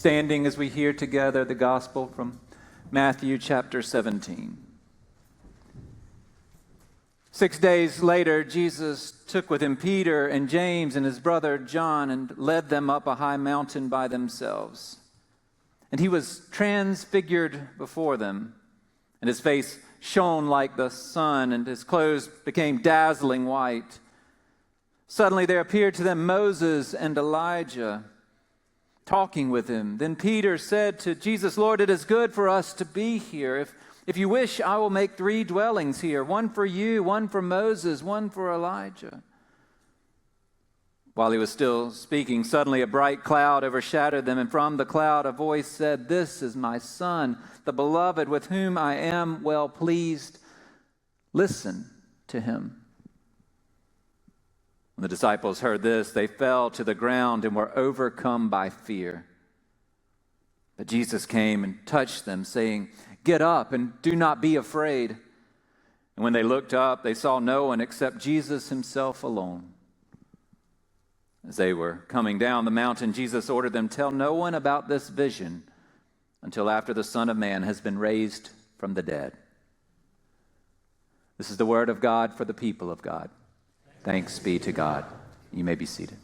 Standing as we hear together the gospel from Matthew chapter 17. 6 days later, Jesus took with him Peter and James and his brother John and led them up a high mountain by themselves. And he was transfigured before them, and his face shone like the sun, and his clothes became dazzling white. Suddenly there appeared to them Moses and Elijah, talking with him. Then Peter said to Jesus, "Lord, it is good for us to be here. If you wish, I will make 3 dwellings here, one for you, one for Moses, one for Elijah." While he was still speaking, suddenly a bright cloud overshadowed them, and from the cloud a voice said, "This is my Son, the beloved, with whom I am well pleased. Listen to him." When the disciples heard this, they fell to the ground and were overcome by fear. But Jesus came and touched them, saying, "Get up and do not be afraid." And when they looked up, they saw no one except Jesus himself alone. As they were coming down the mountain, Jesus ordered them, "Tell no one about this vision until after the Son of Man has been raised from the dead." This is the word of God for the people of God. Thanks be to God. You may be seated.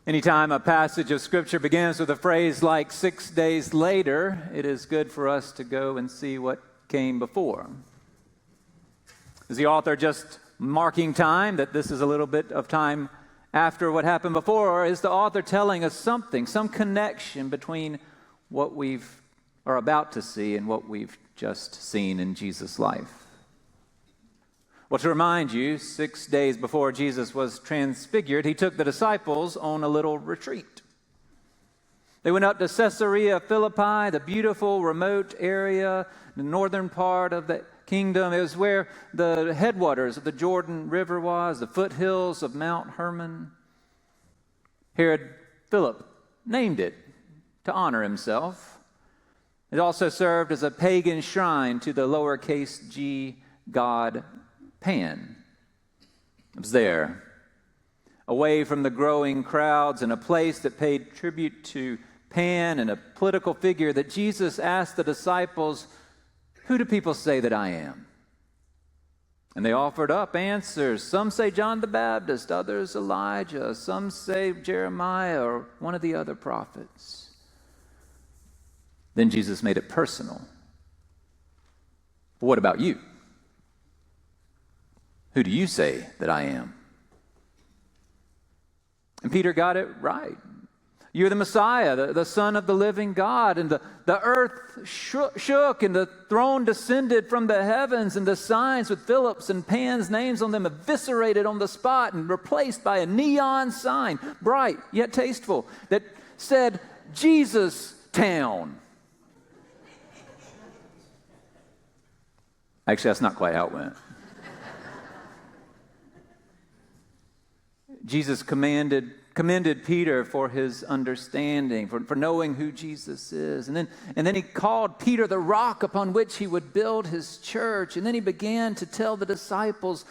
Anytime a passage of Scripture begins with a phrase like 6 days later, it is good for us to go and see what came before. Is the author just marking time, that this is a little bit of time after what happened before, or is the author telling us something, some connection between what are about to see and what we've just seen in Jesus' life? Well, to remind you, 6 days before Jesus was transfigured, he took the disciples on a little retreat. They went up to Caesarea Philippi, the beautiful remote area, the northern part of the kingdom. It was where the headwaters of the Jordan River was, the foothills of Mount Hermon. Herod Philip named it to honor himself. It also served as a pagan shrine to the lowercase g god Pan. It was there, away from the growing crowds, in a place that paid tribute to Pan and a political figure, that Jesus asked the disciples, "Who do people say that I am?" And they offered up answers. Some say John the Baptist, others Elijah, some say Jeremiah or one of the other prophets. Then Jesus made it personal. "But what about you? Who do you say that I am?" And Peter got it right. "You're the Messiah, the Son of the living God." And the earth shook, and the throne descended from the heavens, and the signs with Philip's and Pan's names on them eviscerated on the spot and replaced by a neon sign, bright yet tasteful, that said, "Jesus Town." Actually, that's not quite how it went. Jesus commended Peter for his understanding, for knowing who Jesus is. And then he called Peter the rock upon which he would build his church. And then he began to tell the disciples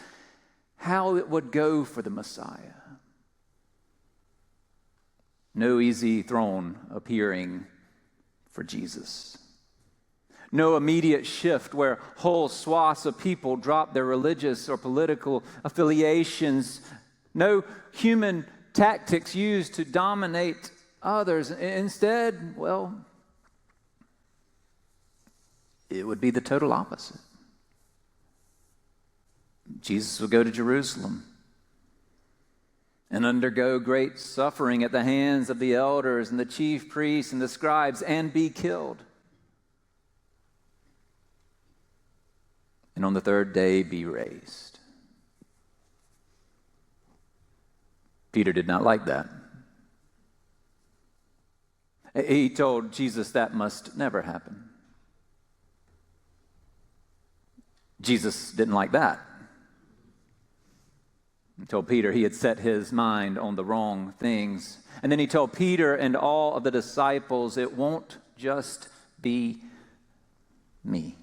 how it would go for the Messiah. No easy throne appearing for Jesus. No immediate shift where whole swaths of people drop their religious or political affiliations. No human tactics used to dominate others. Instead, well, it would be the total opposite. Jesus would go to Jerusalem and undergo great suffering at the hands of the elders and the chief priests and the scribes and be killed. And on the 3rd day be raised. Peter did not like that. He told Jesus that must never happen. Jesus didn't like that. He told Peter he had set his mind on the wrong things. And then he told Peter and all of the disciples, "It won't just be me.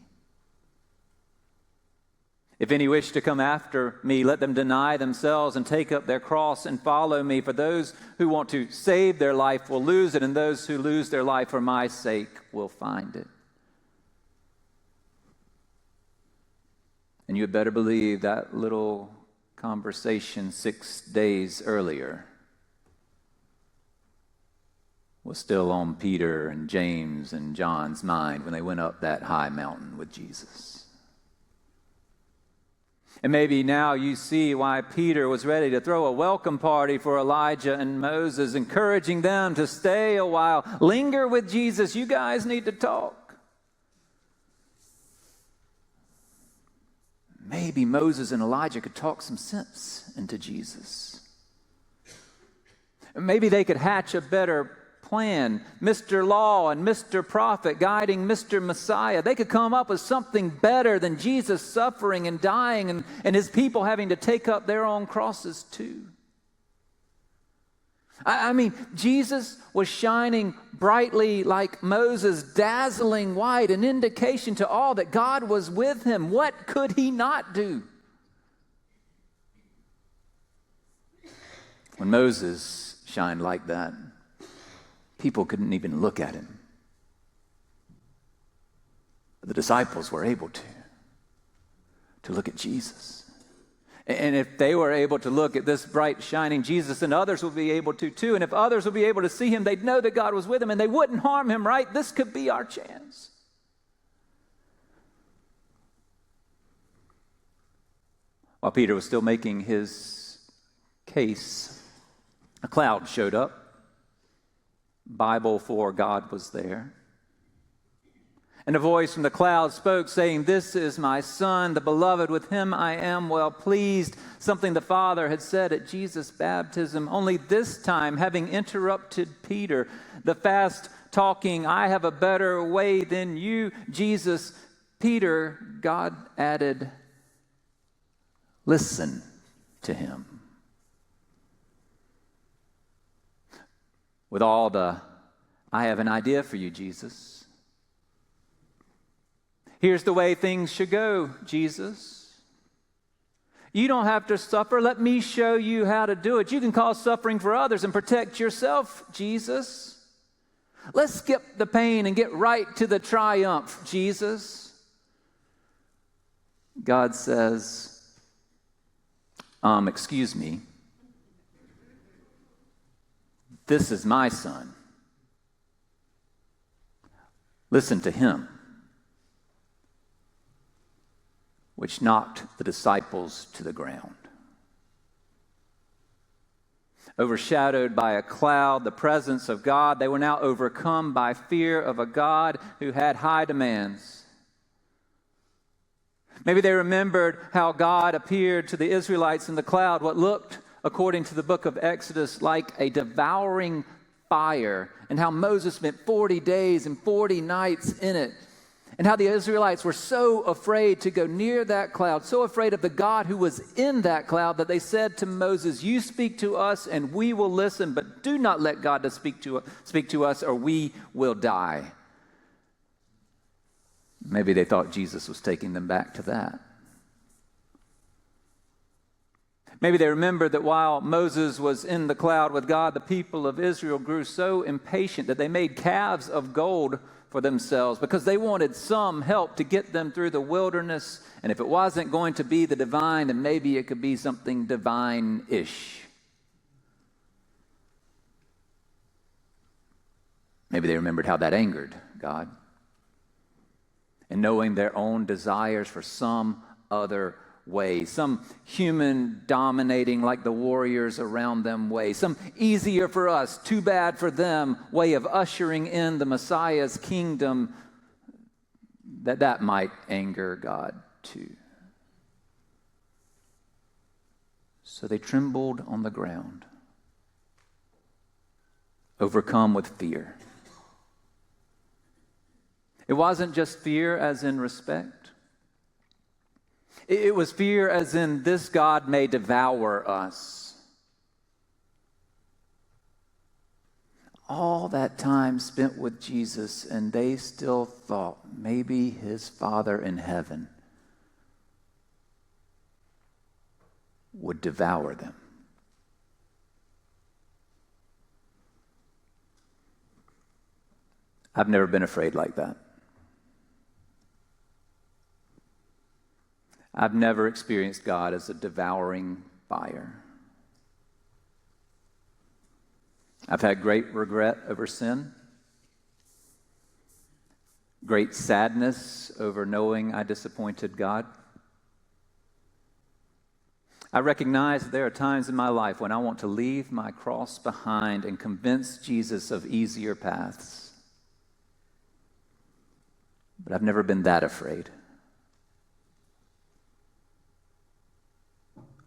If any wish to come after me, let them deny themselves and take up their cross and follow me. For those who want to save their life will lose it, and those who lose their life for my sake will find it. And you had better believe that little conversation 6 days earlier was still on Peter and James and John's mind when they went up that high mountain with Jesus. And maybe now you see why Peter was ready to throw a welcome party for Elijah and Moses, encouraging them to stay a while, linger with Jesus. You guys need to talk. Maybe Moses and Elijah could talk some sense into Jesus. Maybe they could hatch a better plan. Mr. Law and Mr. Prophet guiding Mr. Messiah. They could come up with something better than Jesus suffering and dying and his people having to take up their own crosses too. I mean, Jesus was shining brightly like Moses, dazzling white, an indication to all that God was with him. What could he not do? When Moses shined like that, people couldn't even look at him. But the disciples were able to look at Jesus. And if they were able to look at this bright, shining Jesus, then others will be able to too. And if others will be able to see him, they'd know that God was with him and they wouldn't harm him, right? This could be our chance. While Peter was still making his case, a cloud showed up. Bible for God was there. And a voice from the cloud spoke, saying, "This is my Son, the beloved. With him I am well pleased." Something the Father had said at Jesus' baptism, only this time having interrupted Peter, the fast talking, "I have a better way than you, Jesus." Peter, God added, "Listen to him." With all the, "I have an idea for you, Jesus. Here's the way things should go, Jesus. You don't have to suffer. Let me show you how to do it. You can cause suffering for others and protect yourself, Jesus. Let's skip the pain and get right to the triumph, Jesus." God says, excuse me. This is my Son. Listen to him. Which knocked the disciples to the ground. Overshadowed by a cloud, the presence of God, they were now overcome by fear of a God who had high demands. Maybe they remembered how God appeared to the Israelites in the cloud, what looked, according to the book of Exodus, like a devouring fire, and how Moses spent 40 days and 40 nights in it. And how the Israelites were so afraid to go near that cloud, so afraid of the God who was in that cloud, that they said to Moses, "You speak to us and we will listen, but do not let God to speak to us or we will die." Maybe they thought Jesus was taking them back to that. Maybe they remembered that while Moses was in the cloud with God, the people of Israel grew so impatient that they made calves of gold for themselves because they wanted some help to get them through the wilderness. And if it wasn't going to be the divine, then maybe it could be something divine-ish. Maybe they remembered how that angered God. And knowing their own desires for some other way, some human dominating like the warriors around them way, some easier for us, too bad for them way of ushering in the Messiah's kingdom, that might anger God too. So they trembled on the ground, overcome with fear. It wasn't just fear as in respect. It was fear as in, this God may devour us. All that time spent with Jesus, and they still thought maybe his Father in heaven would devour them. I've never been afraid like that. I've never experienced God as a devouring fire. I've had great regret over sin, great sadness over knowing I disappointed God. I recognize that there are times in my life when I want to leave my cross behind and convince Jesus of easier paths. But I've never been that afraid.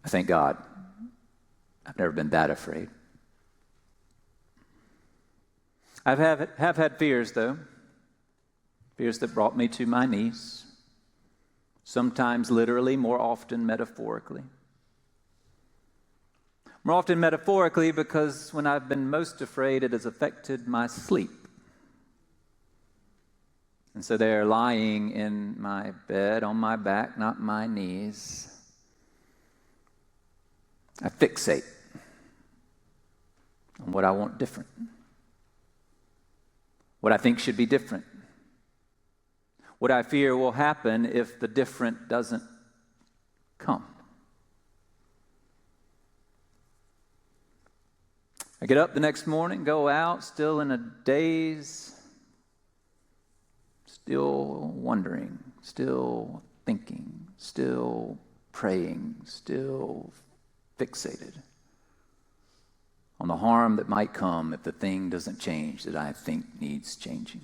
I thank God. I've never been that afraid. I have had fears, though. Fears that brought me to my knees. Sometimes literally, more often metaphorically. More often metaphorically because when I've been most afraid, it has affected my sleep. And so there, lying in my bed, on my back, not my knees, I fixate on what I want different, what I think should be different, what I fear will happen if the different doesn't come. I get up the next morning, go out, still in a daze, still wondering, still thinking, still praying, still fixated on the harm that might come if the thing doesn't change that I think needs changing.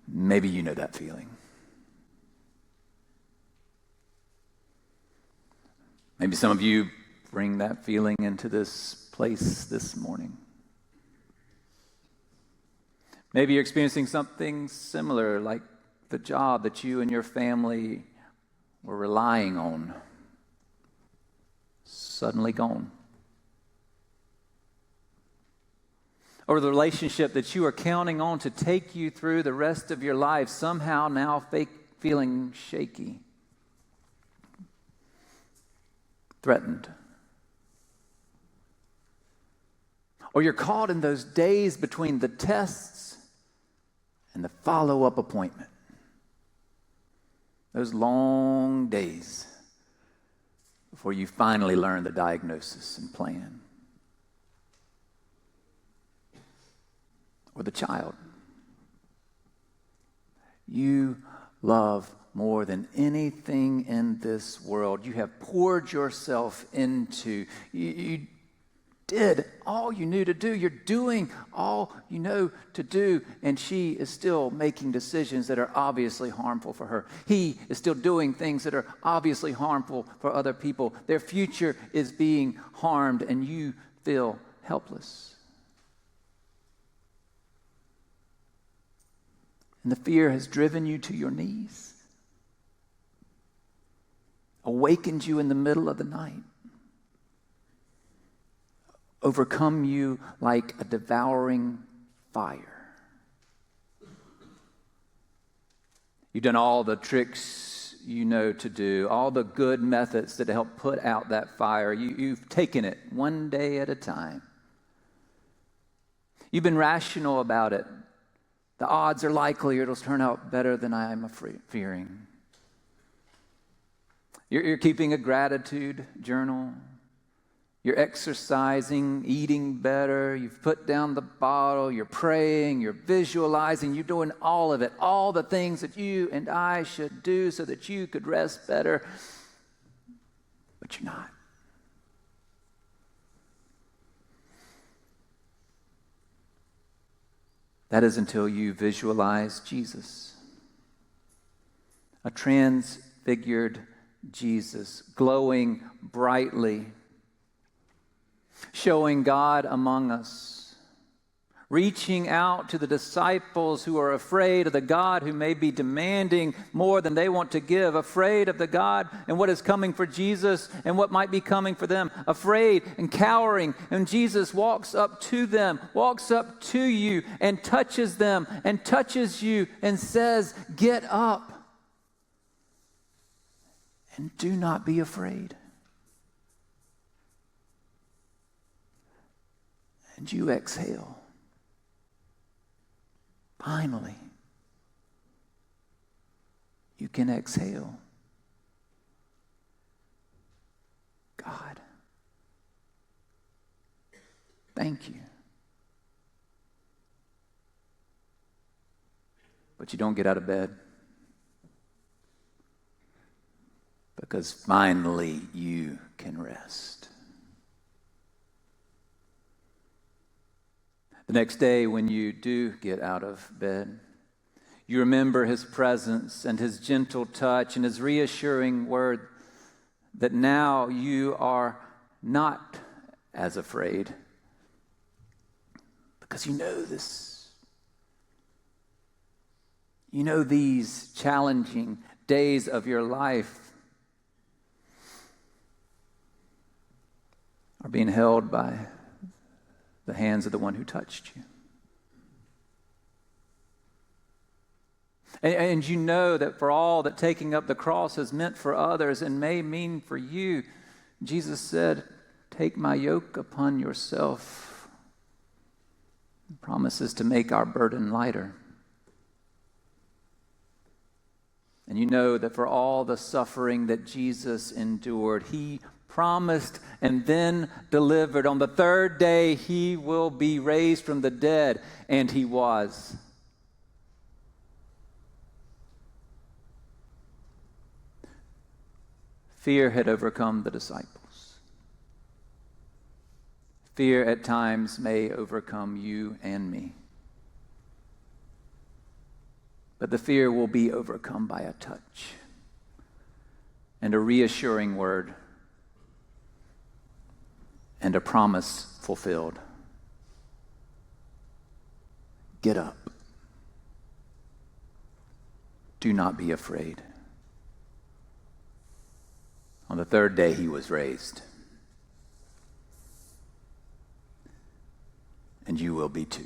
Maybe you know that feeling. Maybe some of you bring that feeling into this place this morning. Maybe you're experiencing something similar, like the job that you and your family were relying on, suddenly gone. Or the relationship that you are counting on to take you through the rest of your life, somehow now feeling shaky, threatened. Or you're caught in those days between the tests and the follow-up appointment. Those long days before you finally learn the diagnosis and plan. Or the child you love more than anything in this world. You have poured yourself into. You did all you knew to do. You're doing all you know to do, and she is still making decisions that are obviously harmful for her. He is still doing things that are obviously harmful for other people. Their future is being harmed, and you feel helpless. And the fear has driven you to your knees, awakened you in the middle of the night, overcome you like a devouring fire. You've done all the tricks you know to do, all the good methods that help put out that fire. You've taken it one day at a time. You've been rational about it. The odds are likely it'll turn out better than I am fearing. You're keeping a gratitude journal. You're exercising, eating better. You've put down the bottle. You're praying. You're visualizing. You're doing all of it. All the things that you and I should do so that you could rest better. But you're not. That is until you visualize Jesus. A transfigured Jesus, glowing brightly, showing God among us, reaching out to the disciples who are afraid of the God who may be demanding more than they want to give, afraid of the God and what is coming for Jesus and what might be coming for them, afraid and cowering. And Jesus walks up to them, walks up to you and touches them and touches you and says, "Get up. And do not be afraid. And you exhale. Finally, you can exhale. God, thank you. But you don't get out of bed. Because finally you can rest. The next day when you do get out of bed, you remember his presence and his gentle touch and his reassuring word that now you are not as afraid. Because you know this. You know these challenging days of your life are being held by the hands of the one who touched you. And you know that for all that taking up the cross has meant for others and may mean for you, Jesus said, "Take my yoke upon yourself." He promises to make our burden lighter. And you know that for all the suffering that Jesus endured, he promised and then delivered. On the third day, he will be raised from the dead. And he was. Fear had overcome the disciples. Fear at times may overcome you and me. But the fear will be overcome by a touch and a reassuring word and a promise fulfilled. Get up. Do not be afraid. On the third day he was raised. And you will be too.